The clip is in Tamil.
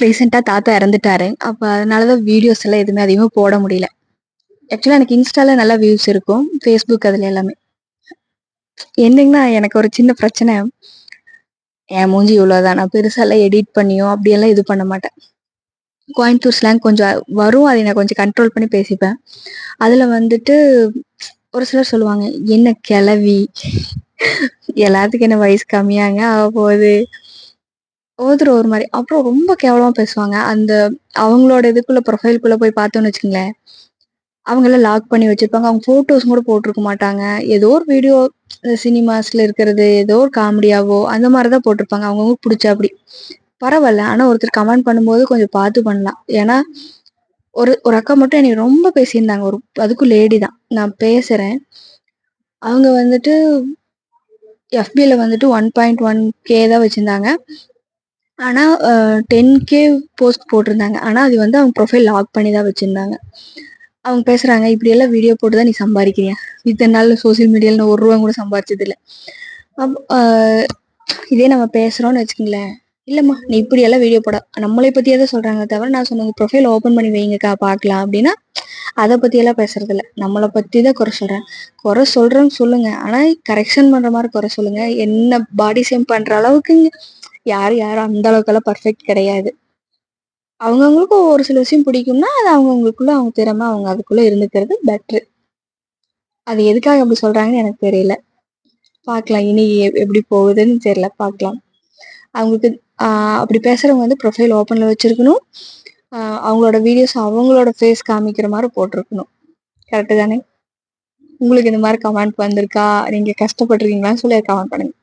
ரீசெண்டா தாத்தா இறந்துட்டாரு. அப்ப அதனாலதான் வீடியோஸ் எல்லாம் எதுவுமே அதிகமா போட முடியல. ஆக்சுவலா எனக்கு இன்ஸ்டால நல்லா வியூஸ் இருக்கும். Facebook அதுல எல்லாமே. என்னங்கன்னா எனக்கு ஒரு சின்ன பிரச்சனை. என் மூஞ்சி இவ்வளவுதான். நான் பெருசாலாம் எடிட் பண்ணியோ அப்படியெல்லாம் இது பண்ண மாட்டேன். கோயம்புத்தூர் ஸ்லாங் கொஞ்சம் வரும். அதை நான் கொஞ்சம் கண்ட்ரோல் பண்ணி பேசிப்பேன். அதுல வந்துட்டு ஒரு சிலர் சொல்லுவாங்க, "என்ன கிழவி? எல்லாத்துக்கும் என்ன வயசு கம்மியாங்க ஆக போகுது." ஒவ்வொருத்தரும் ஒரு மாரி. அப்புறம் ரொம்ப கேவலமா பேசுவாங்க. அந்த அவங்களோட இதுக்குள்ள ப்ரொஃபைல்குள்ள போய் பார்த்தோம்னு வச்சுக்கங்களேன், அவங்கலாம் லாக் பண்ணி வச்சிருப்பாங்க. அவங்க ஃபோட்டோஸ் கூட போட்டிருக்க மாட்டாங்க. ஏதோ ஒரு வீடியோ சினிமாஸ்ல இருக்கிறது, ஏதோ ஒரு காமெடியாவோ அந்த மாரி தான் போட்டிருப்பாங்க. அவங்கவங்களுக்கு புடிச்சாப்படி. பரவால்ல. ஆனா ஒருத்தர் கமெண்ட் பண்ணும்போது கொஞ்சம் பார்த்து பண்ணலாம். ஏன்னா, ஒரு ஒரு அக்கா மட்டும் என்னைய ரொம்ப பேசியிருந்தாங்க. அதுக்கும் லேடி தான். நான் பேசுறேன். அவங்க வந்துட்டு FBல வந்துட்டு 1.1K தான் வச்சிருந்தாங்க. ஆனா 10K போஸ்ட் போட்டிருந்தாங்க. ஆனா அது வந்து அவங்க ப்ரொஃபைல் லாக் பண்ணி தான் வச்சிருந்தாங்க. அவங்க பேசுறாங்க, "இப்படியெல்லாம் வீடியோ போட்டு தான் நீ சம்பாதிக்கிறியா? இத்தன நாள் சோசியல் மீடியால நான் ரூ. 1 கூட சம்பாரிச்சது இல்ல." அப் அ இதே நம்ம பேசுறோம்னு வச்சுக்கங்களேன், "இல்லம்மா நீ இப்படியெல்லாம் வீடியோ போட." நம்மளை பத்தியே தான் சொல்றாங்க தவிர, நான் சொன்னேன், "உங்க ப்ரொஃபைல் ஓப்பன் பண்ணி வைங்கக்கா பார்க்கலாம்." அப்படின்னா, அத பத்தியெல்லாம் பேசுறதில்ல. நம்மள பத்தி தான் குறை சொல்றேன். குறை சொல்றேன்னு சொல்லுங்க. ஆனா கரெக்ஷன் பண்ற மாரி குறை சொல்லுங்க. என்ன பாடி ஷேம் பண்ற அளவுக்கு யாரும் அந்த அளவுக்கெல்லாம் பெர்ஃபெக்ட் கிடையாது. அவங்கவங்களுக்கு ஒரு சில விஷயம் பிடிக்கும்னா, அது அவங்கவங்களுக்குள்ள அவங்க திறமை, அவங்க அதுக்குள்ள இருந்துக்கிறது பெட்ரு. அது எதுக்காக அப்படி சொல்றாங்கன்னு எனக்கு தெரியல. பார்க்கலாம். இனி எப்படி போகுதுன்னு தெரியல. பார்க்கலாம். அவங்களுக்கு ஆ அப்படி பேசுறவங்க வந்து ப்ரொஃபைல் ஓப்பன்ல வச்சிருக்கணும். ஆ அவங்களோட வீடியோஸ் அவங்களோட ஃபேஸ் காமிக்கிற மாரி போட்டிருக்கணும். கரெக்ட்டு தானே? உங்களுக்கு இந்த மாரி கமெண்ட் வந்திருக்கா? நீங்க கஷ்டப்பட்டுருக்கீங்களான்னு சொல்லி கமெண்ட் பண்ணுங்க.